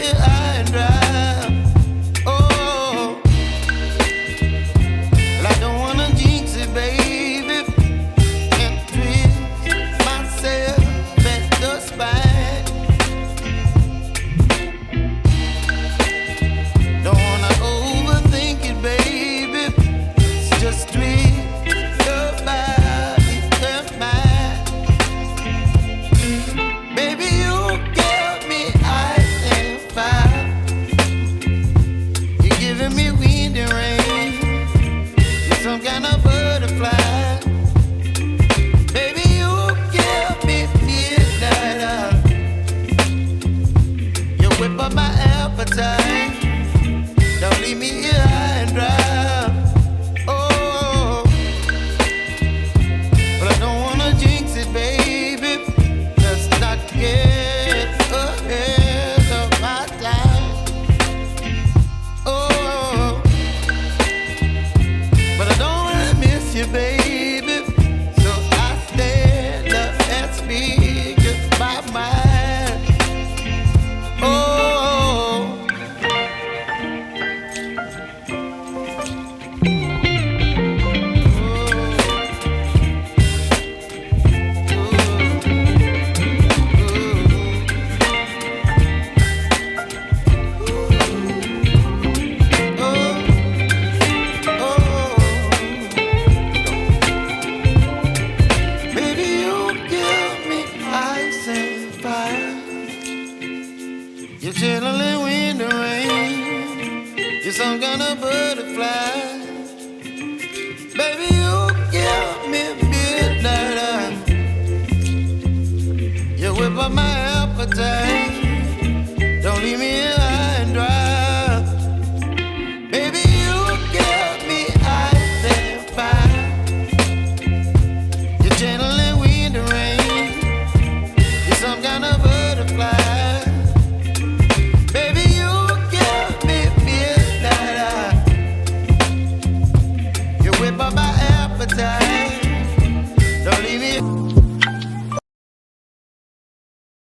here high and dry. Oh, well, I don't wanna jinx it, baby, and twist myself at the spine. Don't wanna overthink it, baby. It's just twist your body and mine. Baby, you give me ice and fire. You're giving me wind and rain. You're some kind of butterfly. Baby, you give me midnight. You whip up my appetite. Don't leave me here high and dry. Oh, but I don't wanna jinx it, baby. Let's not get ahead of my time. Oh, but I don't wanna miss you, baby. So I stand up and speak my mind. Oh. Baby, you give me ice and fire. You're chilling wind and rain. You're some kind of butterfly. Baby, you give me midnight. You whip up my appetite. Don't leave me here high and dry. Baby, you give me ice and fire. You're channeling wind and rain. You're some kind of butterfly. Baby, you give me midnight. You whip up my appetite.